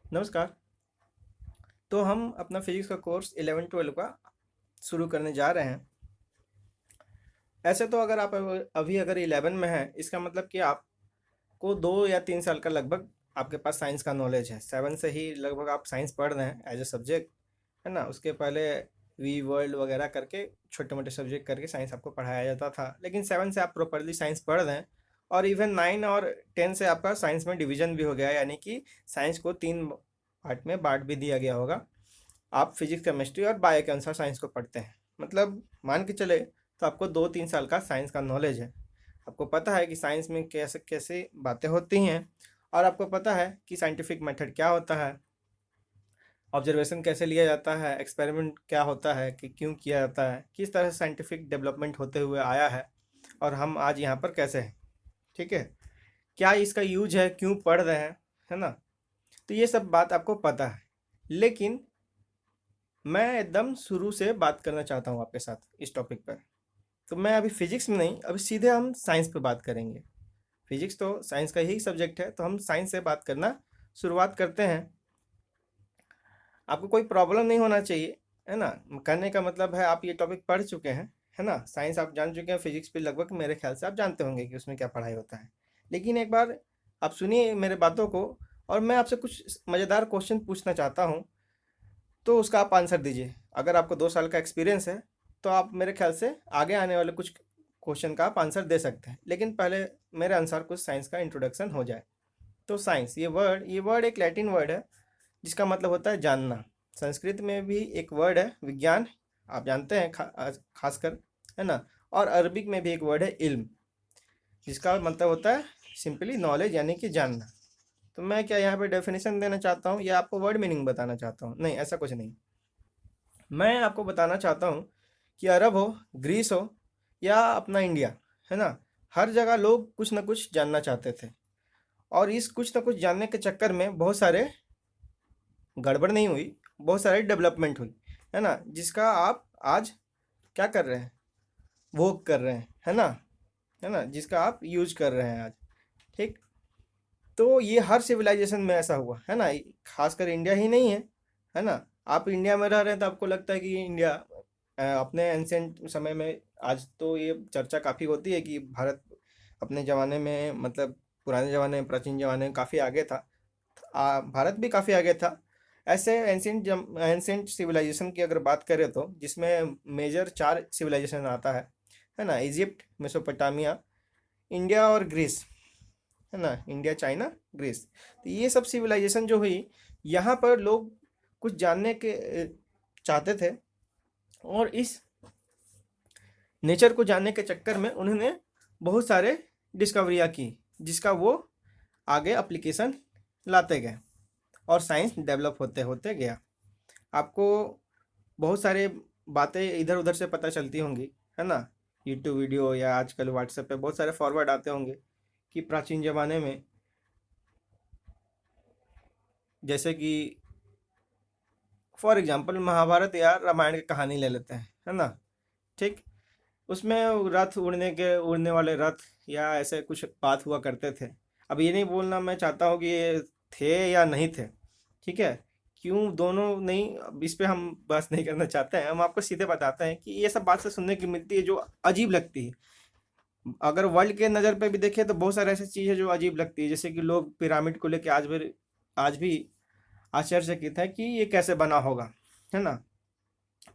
नमस्कार। तो हम अपना फिजिक्स का कोर्स 11-12 का शुरू करने जा रहे हैं। ऐसे तो अगर आप अभी अगर 11 में हैं, इसका मतलब कि आपको 2 या 3 साल का लगभग आपके पास साइंस का नॉलेज है। 7 से ही लगभग आप साइंस पढ़ रहे हैं एज ए सब्जेक्ट, है ना। उसके पहले वी वर्ल्ड वगैरह करके छोटे मोटे सब्जेक्ट करके साइंस आपको पढ़ाया जाता था, लेकिन 7 से आप प्रॉपरली साइंस पढ़ रहे हैं। और इवन 9 और 10 से आपका साइंस में डिवीजन भी हो गया है, यानी कि साइंस को 3 पार्ट में बांट भी दिया गया होगा। आप फिजिक्स केमिस्ट्री और बायो के अनुसार साइंस को पढ़ते हैं। मतलब मान के चले तो आपको 2-3 साल का साइंस का नॉलेज है। आपको पता है कि साइंस में कैसे कैसे बातें होती हैं, और आपको पता है कि साइंटिफिक मेथड क्या होता है, ऑब्जर्वेशन कैसे लिया जाता है, एक्सपेरिमेंट क्या होता है, कि क्यों किया जाता है, किस तरह से साइंटिफिक डेवलपमेंट होते हुए आया है, और हम आज यहाँ पर कैसे हैं। ठीक है, क्या इसका यूज है, क्यों पढ़ रहे हैं, है ना। तो ये सब बात आपको पता है। लेकिन मैं एकदम शुरू से बात करना चाहता हूँ आपके साथ इस टॉपिक पर। तो मैं अभी फिजिक्स में नहीं, अभी सीधे हम साइंस पे बात करेंगे। फिजिक्स तो साइंस का ही सब्जेक्ट है, तो हम साइंस से बात करना शुरुआत करते हैं। आपको कोई प्रॉब्लम नहीं होना चाहिए, है ना। कहने का मतलब है आप ये टॉपिक पढ़ चुके हैं, है ना। साइंस आप जान चुके हैं, फिजिक्स भी लगभग मेरे ख्याल से आप जानते होंगे कि उसमें क्या पढ़ाई होता है। लेकिन एक बार आप सुनिए मेरे बातों को, और मैं आपसे कुछ मज़ेदार क्वेश्चन पूछना चाहता हूँ, तो उसका आप आंसर दीजिए। अगर आपको 2 साल का एक्सपीरियंस है, तो आप मेरे ख्याल से आगे आने वाले कुछ क्वेश्चन का आप आंसर दे सकते हैं। लेकिन पहले मेरे अनुसार कुछ साइंस का इंट्रोडक्शन हो जाए। तो साइंस, ये वर्ड एक लैटिन वर्ड है, जिसका मतलब होता है जानना। संस्कृत में भी एक वर्ड है विज्ञान, आप जानते हैं, खासकर, है ना। और अरबिक में भी एक वर्ड है इल्म, जिसका मतलब होता है सिंपली नॉलेज, यानी कि जानना। तो मैं क्या यहाँ पे डेफिनेशन देना चाहता हूँ या आपको वर्ड मीनिंग बताना चाहता हूँ? नहीं, ऐसा कुछ नहीं। मैं आपको बताना चाहता हूँ कि अरब हो, ग्रीस हो, या अपना इंडिया, है ना, हर जगह लोग कुछ ना कुछ जानना चाहते थे। और इस कुछ ना कुछ जानने के चक्कर में बहुत सारे गड़बड़ नहीं हुई, बहुत सारी डेवलपमेंट हुई, है ना, जिसका आप आज क्या कर रहे हैं, भोग कर रहे हैं, है ना, जिसका आप यूज कर रहे हैं आज। ठीक। तो ये हर सिविलाइजेशन में ऐसा हुआ है ना, खासकर इंडिया ही नहीं है ना। आप इंडिया में रह रहे हैं तो आपको लगता है कि इंडिया अपने एंशियंट समय में, आज तो ये चर्चा काफ़ी होती है कि भारत अपने ज़माने में, मतलब पुराने ज़माने में, प्राचीन ज़माने में काफ़ी आगे था। भारत भी काफ़ी आगे था। ऐसे एंशियंट सिविलाइजेशन की अगर बात करें तो, जिसमें मेजर 4 सिविलाइजेशन आता है ना। इजिप्ट, मेसोपोटामिया, इंडिया और ग्रीस, है ना। India, China, Greece. तो ये सब सिविलाइजेशन जो हुई, यहाँ पर लोग कुछ जानने के चाहते थे, और इस नेचर को जानने के चक्कर में उन्होंने बहुत सारे डिस्कवरियाँ की, जिसका वो आगे एप्लीकेशन लाते गए, और साइंस डेवलप होते होते गया। आपको बहुत सारे बातें इधर उधर से पता चलती होंगी, है ना। यूट्यूब वीडियो या आजकल व्हाट्सएप पे बहुत सारे फॉरवर्ड आते होंगे कि प्राचीन ज़माने में, जैसे कि फॉर एग्जांपल महाभारत या रामायण की कहानी ले लेते हैं, है ना। ठीक। उसमें रथ उड़ने वाले रथ या ऐसे कुछ बात हुआ करते थे। अब ये नहीं बोलना मैं चाहता हूँ कि ये थे या नहीं थे, ठीक है। क्यों दोनों नहीं, अब इस पे हम बहस नहीं करना चाहते हैं। हम आपको सीधे बताते हैं कि ये सब बात से सुनने की मिलती है जो अजीब लगती है। अगर वर्ल्ड के नज़र पे भी देखें तो बहुत सारे ऐसी चीज़ है जो अजीब लगती है, जैसे कि लोग पिरामिड को लेके आज भी आश्चर्यचकित है कि ये कैसे बना होगा, है ना।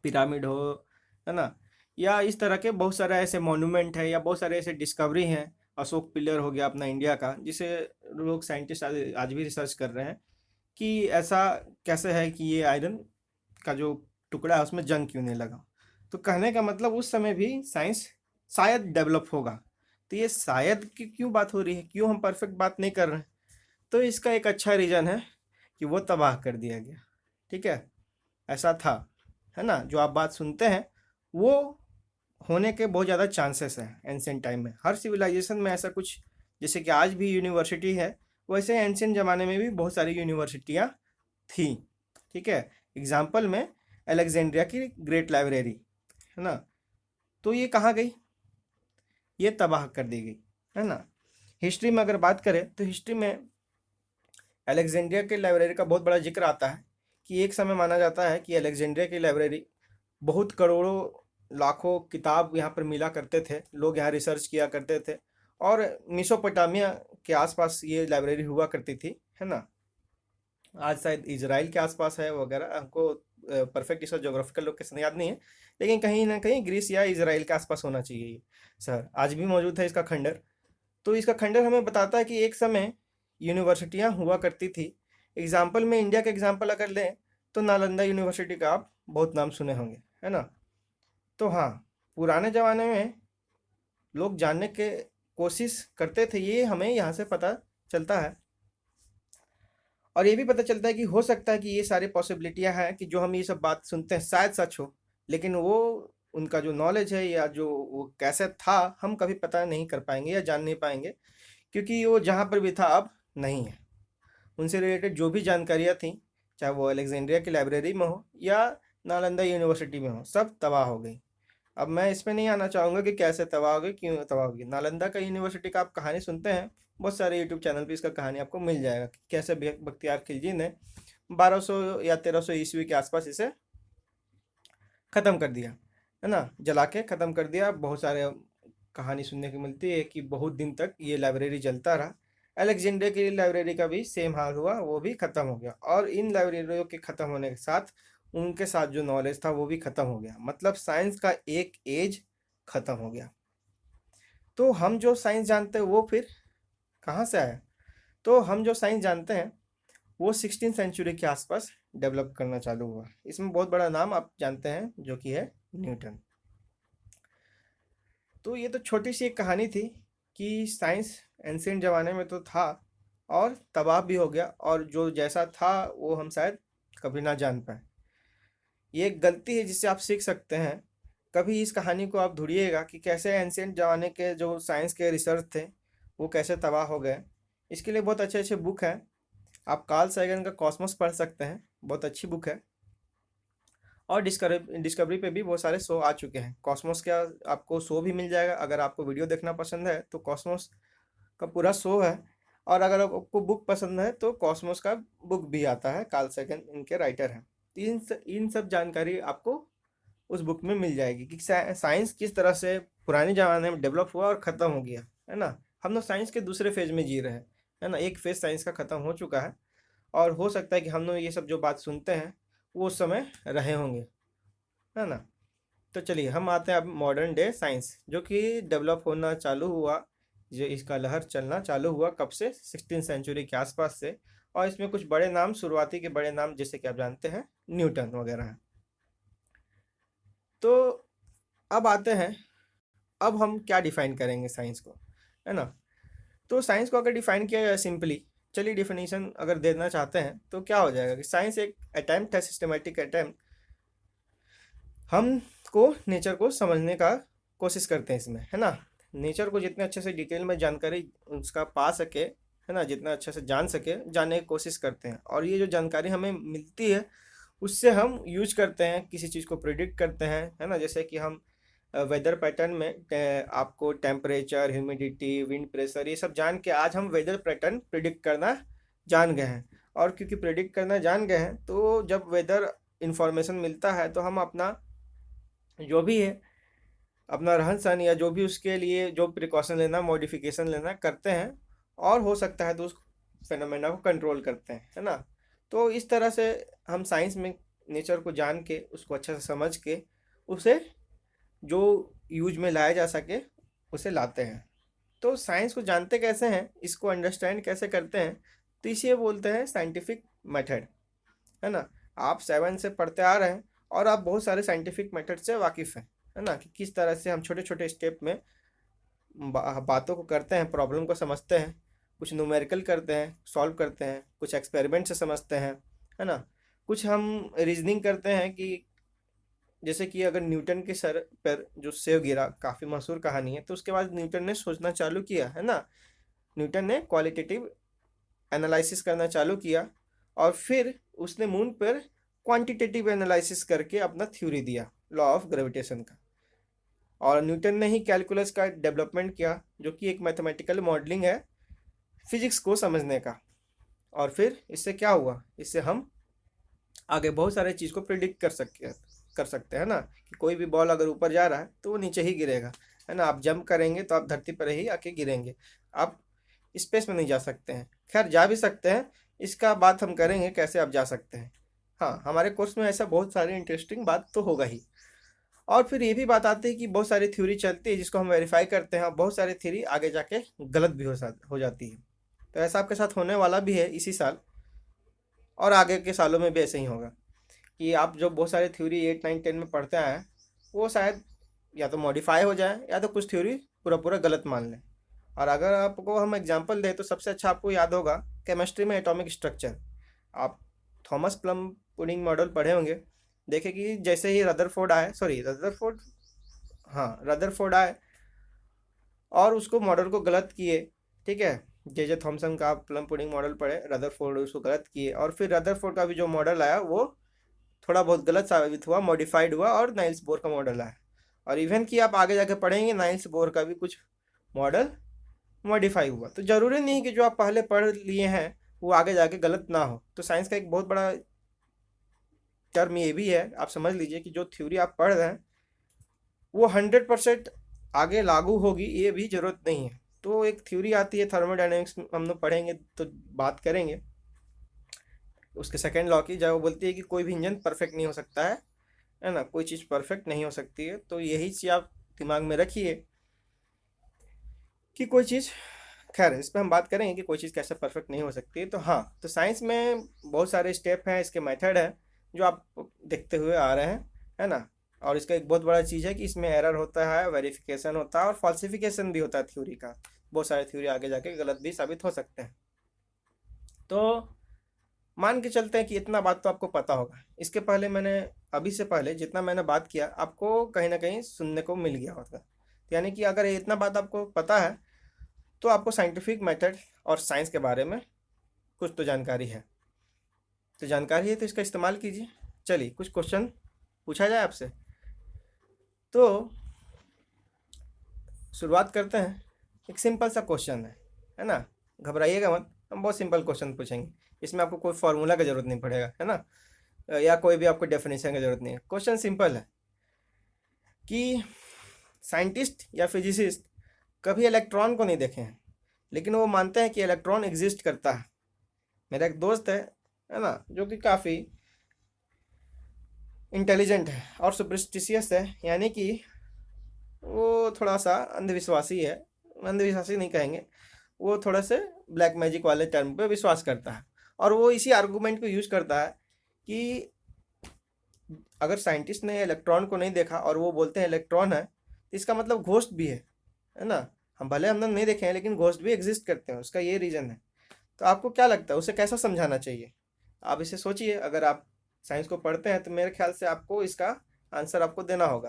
पिरामिड हो, है ना, या इस तरह के बहुत सारे ऐसे मॉन्यूमेंट है, या बहुत सारे ऐसे डिस्कवरी हैं। अशोक पिलर हो गया अपना इंडिया का, जिसे लोग साइंटिस्ट आज भी रिसर्च कर रहे हैं कि ऐसा कैसे है कि ये आयरन का जो टुकड़ा है उसमें जंग क्यों नहीं लगा। तो कहने का मतलब उस समय भी साइंस शायद डेवलप होगा। तो ये शायद की क्यों बात हो रही है, क्यों हम परफेक्ट बात नहीं कर रहे हैं? तो इसका एक अच्छा रीज़न है कि वो तबाह कर दिया गया। ठीक है, ऐसा था, है ना। जो आप बात सुनते हैं वो होने के बहुत ज़्यादा चांसेस हैं एंशियंट टाइम में, हर सिविलाइजेशन में ऐसा कुछ। जैसे कि आज भी यूनिवर्सिटी है, वैसे एंशियंट ज़माने में भी बहुत सारी यूनिवर्सिटियाँ थी। ठीक है। एग्जाम्पल में अलेक्जेंड्रिया की ग्रेट लाइब्रेरी, है ना। तो ये कहाँ गई? ये तबाह कर दी गई, है ना। हिस्ट्री में अगर बात करें तो हिस्ट्री में अलेक्जेंड्रिया की लाइब्रेरी का बहुत बड़ा जिक्र आता है कि एक समय माना जाता है कि अलेक्जेंड्रिया की लाइब्रेरी बहुत करोड़ों लाखों किताब यहाँ पर मिला करते थे, लोग यहाँ रिसर्च किया करते थे, और मिसोपोटामिया के आसपास ये लाइब्रेरी हुआ करती थी, है ना। आज शायद इजराइल के आसपास है वगैरह, हमको परफेक्ट इसका जोग्राफिकल लोकेशन याद नहीं है, लेकिन कहीं ना कहीं ग्रीस या इजराइल के आसपास होना चाहिए ये सर। आज भी मौजूद है इसका खंडर। तो इसका खंडर हमें बताता है कि एक समय यूनिवर्सिटियां हुआ करती थी। एग्जाम्पल में इंडिया का एग्जाम्पल अगर लें तो नालंदा यूनिवर्सिटी का आप बहुत नाम सुने होंगे, है ना। तो हाँ, पुराने ज़माने में लोग जानने के कोशिश करते थे, ये हमें यहाँ से पता चलता है। और ये भी पता चलता है कि हो सकता है कि ये सारी पॉसिबिलिटियाँ हैं कि जो हम ये सब बात सुनते हैं शायद सच हो, लेकिन वो उनका जो नॉलेज है या जो वो कैसे था हम कभी पता नहीं कर पाएंगे या जान नहीं पाएंगे, क्योंकि वो जहाँ पर भी था अब नहीं है। उनसे रिलेटेड जो भी जानकारियाँ थी, चाहे वो अलेक्जेंड्रिया की लाइब्रेरी में हो या नालंदा यूनिवर्सिटी में हो, सब तबाह हो गई। अब मैं इसमें नहीं आना चाहूँगा कि कैसे तबाह हो गई, क्यों तबाह हो गई। नालंदा का यूनिवर्सिटी का आप कहानी सुनते हैं, बहुत सारे यूट्यूब चैनल पे इसका कहानी आपको मिल जाएगा कि कैसे बख्तियार खिलजी ने 1200 या 1300 ईस्वी के आसपास इसे ख़त्म कर दिया, है ना, जला के ख़त्म कर दिया। बहुत सारे कहानी सुनने को मिलती है कि बहुत दिन तक ये लाइब्रेरी जलता रहा। अलेक्जेंड्रिया की लाइब्रेरी का भी सेम हाल हुआ, वो भी ख़त्म हो गया। और इन लाइब्रेरियों के ख़त्म होने के साथ उनके साथ जो नॉलेज था वो भी ख़त्म हो गया, मतलब साइंस का एक एज ख़त्म हो गया। तो हम जो साइंस जानते हैं वो फिर कहाँ से आया? तो हम जो साइंस जानते हैं वो 16th सेंचुरी के आसपास डेवलप करना चालू हुआ। इसमें बहुत बड़ा नाम आप जानते हैं जो कि है न्यूटन। तो ये तो छोटी सी एक कहानी थी कि साइंस एंशिएंट ज़माने में तो था और तबाह भी हो गया, और जो जैसा था वो हम शायद कभी ना जान पाए। ये एक गलती है जिससे आप सीख सकते हैं। कभी इस कहानी को आप ढूंढिएगा कि कैसे एंशिएंट ज़माने के जो साइंस के रिसर्च थे वो कैसे तबाह हो गए। इसके लिए बहुत अच्छे अच्छे बुक हैं। आप कार्ल सैगन का कॉस्मोस पढ़ सकते हैं, बहुत अच्छी बुक है। और डिस्कवरी पे भी बहुत सारे शो आ चुके हैं। कॉस्मोस का आपको शो भी मिल जाएगा, अगर आपको वीडियो देखना पसंद है तो कॉस्मोस का पूरा शो है। और अगर आपको बुक पसंद है तो कॉस्मोस का बुक भी आता है, कार्ल सैगन इनके राइटर हैं। इन सब जानकारी आपको उस बुक में मिल जाएगी कि साइंस किस तरह से पुराने ज़माने में डेवलप हुआ और ख़त्म हो गया, है ना। हम लोग साइंस के दूसरे फेज में जी रहे हैं, है ना। एक फेज साइंस का ख़त्म हो चुका है, और हो सकता है कि हम लोग ये सब जो बात सुनते हैं वो उस समय रहे होंगे, है ना। तो चलिए हम आते हैं अब मॉडर्न डे साइंस, जो कि डेवलप होना चालू हुआ, जो इसका लहर चलना चालू हुआ कब से, 16th सेंचुरी के आसपास से। और इसमें कुछ बड़े नाम, शुरुआती के बड़े नाम जैसे कि आप जानते हैं न्यूटन वगैरह हैं। तो अब आते हैं, अब हम क्या डिफाइन करेंगे साइंस को, है ना। तो साइंस को अगर डिफाइन किया जाए सिंपली, चलिए डिफिनीशन अगर देना चाहते हैं तो क्या हो जाएगा कि साइंस एक अटेम्प्ट है, सिस्टमेटिक अटेम्प्ट। हम को नेचर को समझने का कोशिश करते हैं इसमें, है ना। नेचर को जितने अच्छे से डिटेल में जानकारी उसका पा सके, है ना, जितना अच्छे से जान सके, जानने की कोशिश करते हैं। और ये जो जानकारी हमें मिलती है उससे हम यूज करते हैं, किसी चीज़ को प्रिडिक्ट करते हैं, है ना। जैसे कि हम वेदर पैटर्न में आपको टेम्परेचर, ह्यूमिडिटी, विंड प्रेशर, ये सब जान के आज हम वेदर पैटर्न प्रिडिक्ट करना जान गए हैं। और क्योंकि प्रिडिक्ट करना जान गए हैं तो जब वेदर इंफॉर्मेशन मिलता है तो हम अपना जो भी है, अपना रहन सहन या जो भी उसके लिए जो प्रिकॉशन लेना, मॉडिफिकेशन लेना करते हैं, और हो सकता है तो उस फेनोमेना को कंट्रोल करते हैं, है ना। तो इस तरह से हम साइंस में नेचर को जान के, उसको अच्छे से समझ के, उसे जो यूज में लाया जा सके उसे लाते हैं। तो साइंस को जानते कैसे हैं, इसको अंडरस्टैंड कैसे करते हैं, तो इसे बोलते हैं साइंटिफिक मेथड, है ना। आप 7 से पढ़ते आ रहे हैं और आप बहुत सारे साइंटिफिक मेथड से वाकिफ़ हैं, है ना, कि किस तरह से हम छोटे छोटे स्टेप में बातों को करते हैं, प्रॉब्लम को समझते हैं, कुछ न्यूमेरिकल करते हैं, सॉल्व करते हैं, कुछ एक्सपेरिमेंट से समझते हैं, है ना। कुछ हम रीजनिंग करते हैं कि जैसे कि अगर न्यूटन के सर पर जो सेव गिरा, काफ़ी मशहूर कहानी है, तो उसके बाद न्यूटन ने सोचना चालू किया, है ना। न्यूटन ने क्वालिटेटिव एनालिसिस करना चालू किया, और फिर उसने मून पर क्वांटिटेटिव एनालिसिस करके अपना थ्योरी दिया लॉ ऑफ ग्रेविटेशन का। और न्यूटन ने ही कैलकुलस का डेवलपमेंट किया, जो कि एक मैथमेटिकल मॉडलिंग है फिजिक्स को समझने का, और फिर इससे क्या हुआ, इससे हम आगे बहुत सारे चीज़ को प्रिडिक्ट कर सकते हैं ना, कि कोई भी बॉल अगर ऊपर जा रहा है तो वो नीचे ही गिरेगा, है ना। आप जंप करेंगे तो आप धरती पर ही आके गिरेंगे, आप स्पेस में नहीं जा सकते हैं। खैर जा भी सकते हैं, इसका बात हम करेंगे कैसे आप जा सकते हैं। हाँ, हमारे कोर्स में ऐसा बहुत सारी इंटरेस्टिंग बात तो होगा ही। और फिर ये भी बात आती है कि बहुत सारी थ्योरी चलती है जिसको हम वेरीफाई करते हैं, और बहुत सारी थ्योरी आगे जाके गलत भी हो जाती है। तो ऐसा आपके साथ होने वाला भी है इसी साल, और आगे के सालों में भी ऐसे ही होगा कि आप जो बहुत सारे थ्योरी 8 9 10 में पढ़ते आए हैं, वो शायद या तो मॉडिफाई हो जाए या तो कुछ थ्योरी पूरा पूरा गलत मान लें। और अगर आपको हम एग्जांपल दें तो सबसे अच्छा आपको याद होगा केमिस्ट्री में एटॉमिक स्ट्रक्चर। आप थॉमस प्लम पुडिंग मॉडल पढ़े होंगे, देखे कि जैसे ही रदरफोर्ड आए और उसको मॉडल को गलत किए, ठीक है। जे थॉमसन का प्लम पुडिंग मॉडल पढ़े, रदरफोर्ड उसको गलत किए, और फिर रदरफोर्ड का भी जो मॉडल आया वो थोड़ा बहुत गलत साबित हुआ, मॉडिफाइड हुआ, और नाइल्स बोर का मॉडल आया। और इवन कि आप आगे जाके पढ़ेंगे नाइल्स बोर का भी कुछ मॉडल मॉडिफाई हुआ। तो ज़रूरी नहीं कि जो आप पहले पढ़ लिए हैं वो आगे जाके गलत ना हो। तो साइंस का एक बहुत बड़ा टर्म ये भी है, आप समझ लीजिए कि जो थ्योरी आप पढ़ रहे हैं वो 100% आगे लागू होगी, ये भी ज़रूरत नहीं है। तो एक थ्योरी आती है थर्मोडायनेमिक्स, हम लोग पढ़ेंगे तो बात करेंगे उसके सेकेंड लॉ की, जब वो बोलती है कि कोई भी इंजन परफेक्ट नहीं हो सकता है ना, कोई चीज़ परफेक्ट नहीं हो सकती है। तो यही चीज़ आप दिमाग में रखिए कि कोई चीज़, खैर इस पर हम बात करेंगे कि कोई चीज़ कैसे परफेक्ट नहीं हो सकती है। तो हाँ, तो साइंस में बहुत सारे स्टेप हैं, इसके मेथड हैं जो आप देखते हुए आ रहे हैं, है ना। और इसका एक बहुत बड़ा चीज़ है कि इसमें एरर होता है, वेरिफिकेशन होता है, और फॉल्सिफिकेशन भी होता है थ्योरी का। बहुत सारे थ्योरी आगे जाके गलत भी साबित हो सकते हैं। तो मान के चलते हैं कि इतना बात तो आपको पता होगा। इसके पहले मैंने, अभी से पहले जितना मैंने बात किया आपको कहीं ना कहीं सुनने को मिल गया होगा। यानी कि अगर इतना बात आपको पता है तो आपको साइंटिफिक मेथड और साइंस के बारे में कुछ तो जानकारी है। तो जानकारी है तो इसका इस्तेमाल कीजिए। चलिए कुछ क्वेश्चन पूछा जाए आपसे, तो शुरुआत करते हैं। एक सिंपल सा क्वेश्चन है ना, घबराइएगा मत, हम बहुत सिंपल क्वेश्चन पूछेंगे। इसमें आपको कोई फार्मूला की ज़रूरत नहीं पड़ेगा, है ना, या कोई भी आपको डेफिनेशन की ज़रूरत नहीं है। क्वेश्चन सिंपल है कि साइंटिस्ट या फिजिसिस्ट कभी इलेक्ट्रॉन को नहीं देखे हैं, लेकिन वो मानते हैं कि इलेक्ट्रॉन एग्जिस्ट करता है। मेरा एक दोस्त है ना, जो कि काफ़ी इंटेलिजेंट है और सुपरस्टिशियस है, यानी कि वो थोड़ा सा अंधविश्वासी है। अंधविश्वासी नहीं कहेंगे, वो थोड़ा से ब्लैक मैजिक वाले टर्म पे विश्वास करता है। और वो इसी आर्गूमेंट को यूज करता है कि अगर साइंटिस्ट ने इलेक्ट्रॉन को नहीं देखा और वो बोलते हैं इलेक्ट्रॉन है, तो इसका मतलब घोस्ट भी है ना। हमने नहीं देखे हैं लेकिन घोस्ट भी एग्जिस्ट करते हैं, उसका ये रीज़न है। तो आपको क्या लगता है उसे कैसा समझाना चाहिए? आप इसे सोचिए। अगर आप साइंस को पढ़ते हैं तो मेरे ख्याल से आपको इसका आंसर आपको देना होगा।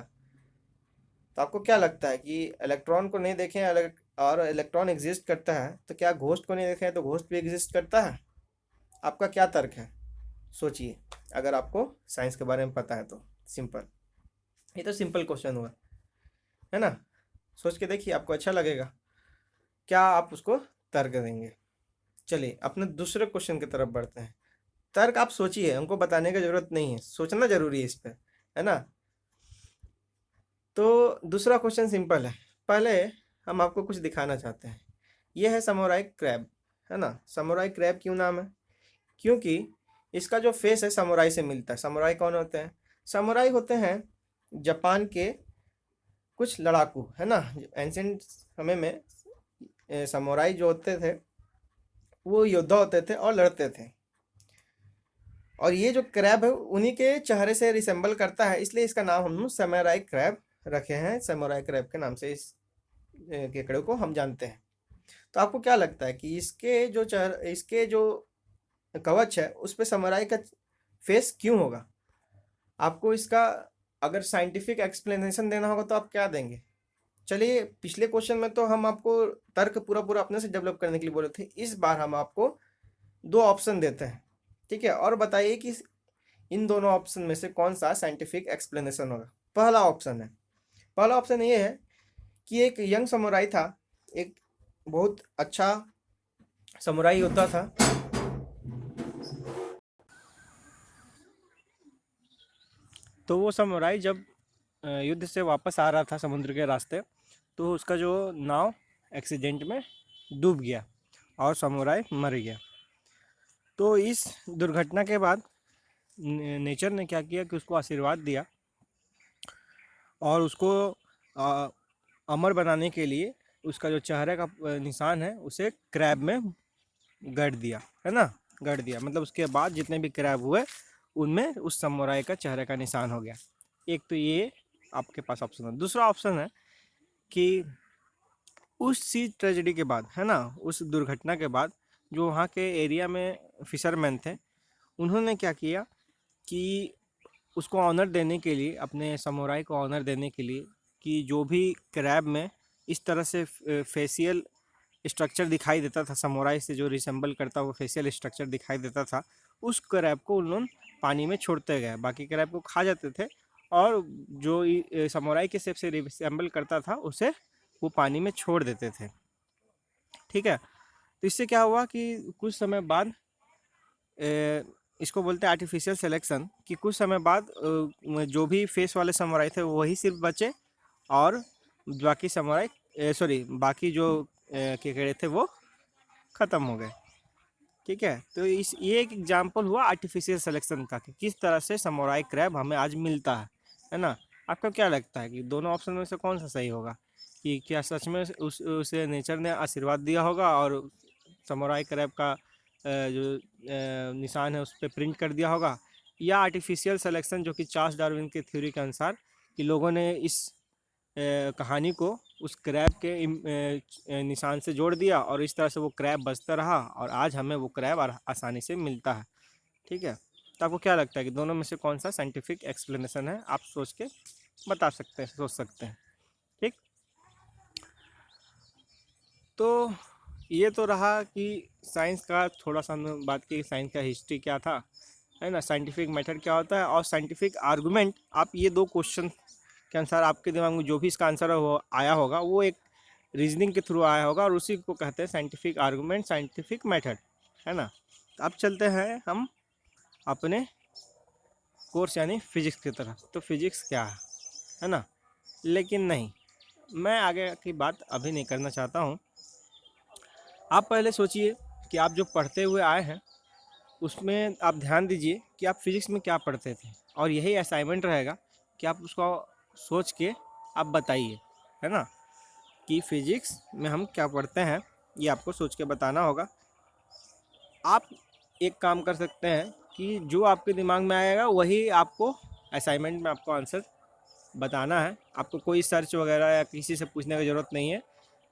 तो आपको क्या लगता है कि इलेक्ट्रॉन को नहीं देखें और इलेक्ट्रॉन एग्जिस्ट करता है, तो क्या घोस्ट को नहीं देखें तो घोस्ट भी एग्जिस्ट करता है? आपका क्या तर्क है? सोचिए, अगर आपको साइंस के बारे में पता है तो। सिंपल, ये तो सिंपल क्वेश्चन हुआ, है ना। सोच के देखिए, आपको अच्छा लगेगा, क्या आप उसको तर्क देंगे। चलिए अपने दूसरे क्वेश्चन की तरफ बढ़ते हैं। तर्क आप सोचिए, हमको बताने की ज़रूरत नहीं है, सोचना ज़रूरी है इस पर, है ना। तो दूसरा क्वेश्चन सिंपल है। पहले हम आपको कुछ दिखाना चाहते हैं। ये है समुराई क्रैब, है ना। समुराई क्रैब क्यों नाम है? क्योंकि इसका जो फेस है समुराई से मिलता है। समुराई कौन होते हैं? समुराई होते हैं जापान के कुछ लड़ाकू, है ना। एंशिएंट समय में समुराई जो होते थे वो योद्धा होते थे और लड़ते थे। और ये जो क्रैब है उन्हीं के चेहरे से रिसेंबल करता है, इसलिए इसका नाम हम समुराई क्रैब रखे हैं। समुराई क्रैब के नाम से इस केकड़े को हम जानते हैं। तो आपको क्या लगता है कि इसके जो कवच है उस पे समुराई का फेस क्यों होगा? आपको इसका अगर साइंटिफिक एक्सप्लेनेशन देना होगा तो आप क्या देंगे? चलिए, पिछले क्वेश्चन में तो हम आपको तर्क पूरा पूरा अपने से डेवलप करने के लिए बोले थे, इस बार हम आपको दो ऑप्शन देते हैं, ठीक है। और बताइए कि इन दोनों ऑप्शन में से कौन सा साइंटिफिक एक्सप्लेनेशन होगा। पहला ऑप्शन ये है कि एक यंग समुराई था, एक बहुत अच्छा समुराई योद्धा था, तो वो समुराई जब युद्ध से वापस आ रहा था समुद्र के रास्ते, तो उसका जो नाव एक्सीडेंट में डूब गया और समुराई मर गया। तो इस दुर्घटना के बाद नेचर ने क्या किया कि उसको आशीर्वाद दिया और उसको आ, अमर बनाने के लिए उसका जो चेहरे का निशान है उसे क्रैब में गढ़ दिया, है ना। गढ़ दिया मतलब उसके बाद जितने भी क्रैब हुए उनमें उस समुराई का चेहरे का निशान हो गया। एक तो ये आपके पास ऑप्शन है। दूसरा ऑप्शन है कि उस चीज ट्रेजेडी के बाद, है ना, उस दुर्घटना के बाद जो वहाँ के एरिया में फिशरमैन थे उन्होंने क्या किया कि उसको ऑनर देने के लिए, अपने समुराई को ऑनर देने के लिए, कि जो भी क्रैब में इस तरह से फेशियल स्ट्रक्चर दिखाई देता था, समुराई से जो रिसेंबल करता वो फेशियल स्ट्रक्चर दिखाई देता था, उस क्रैब को उन्होंने पानी में छोड़ते गए। बाकी क्रैब को खा जाते थे और जो समुराई के शेप से रिसेंबल करता था उसे वो पानी में छोड़ देते थे। ठीक है। तो इससे क्या हुआ कि कुछ समय बाद इसको बोलते हैं आर्टिफिशियल सिलेक्शन, कि कुछ समय बाद जो भी फेस वाले समुराई थे वही सिर्फ बचे और बाकी समुराई सॉरी बाकी जो केकड़े थे वो ख़त्म हो गए। ठीक है। तो ये एक एग्जांपल हुआ आर्टिफिशियल सिलेक्शन का कि किस तरह से समुराई क्रैब हमें आज मिलता है ना। आपको क्या लगता है कि दोनों ऑप्शन में से कौन सा सही होगा, कि क्या सच में उसे नेचर ने आशीर्वाद दिया होगा और समुराई क्रैब का जो निशान है उस पर प्रिंट कर दिया होगा, या आर्टिफिशियल सिलेक्शन जो कि चार्ल्स डार्विन के थ्योरी के अनुसार कि लोगों ने इस कहानी को उस क्रैब के निशान से जोड़ दिया और इस तरह से वो क्रैब बचता रहा और आज हमें वो क्रैब आसानी से मिलता है। ठीक है। तो आपको क्या लगता है कि दोनों में से कौन सा साइंटिफिक एक्सप्लेनेशन है, आप सोच के बता सकते हैं, सोच सकते हैं। ठीक। तो ये तो रहा कि साइंस का थोड़ा सा हमने बात की, साइंस का हिस्ट्री क्या था, है ना, साइंटिफिक मेथड क्या होता है और साइंटिफिक आर्गूमेंट। आप ये दो क्वेश्चन के अनुसार आपके दिमाग में जो भी इसका आंसर हो आया होगा वो एक रीजनिंग के थ्रू आया होगा और उसी को कहते हैं साइंटिफिक आर्गूमेंट, साइंटिफिक मेथड, है ना। तो अब चलते हैं हम अपने कोर्स यानी फिजिक्स की तरफ। तो फिजिक्स क्या है ना। लेकिन नहीं, मैं आगे की बात अभी नहीं करना चाहता हूँ। आप पहले सोचिए कि आप जो पढ़ते हुए आए हैं उसमें आप ध्यान दीजिए कि आप फिजिक्स में क्या पढ़ते थे और यही असाइनमेंट रहेगा कि आप उसको सोच के आप बताइए, है ना, कि फिजिक्स में हम क्या पढ़ते हैं, ये आपको सोच के बताना होगा। आप एक काम कर सकते हैं कि जो आपके दिमाग में आएगा वही आपको असाइनमेंट में आपको आंसर बताना है। आपको कोई सर्च वगैरह या किसी से पूछने की ज़रूरत नहीं है,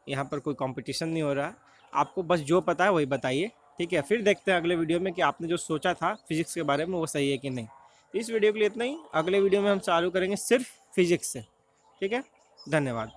यहाँ पर कोई कंपटीशन नहीं हो रहा है। आपको बस जो पता है वही बताइए। ठीक है। फिर देखते हैं अगले वीडियो में कि आपने जो सोचा था फिजिक्स के बारे में वो सही है कि नहीं। इस वीडियो के लिए इतना ही। अगले वीडियो में हम चालू करेंगे सिर्फ फिजिक्स से। ठीक है। धन्यवाद।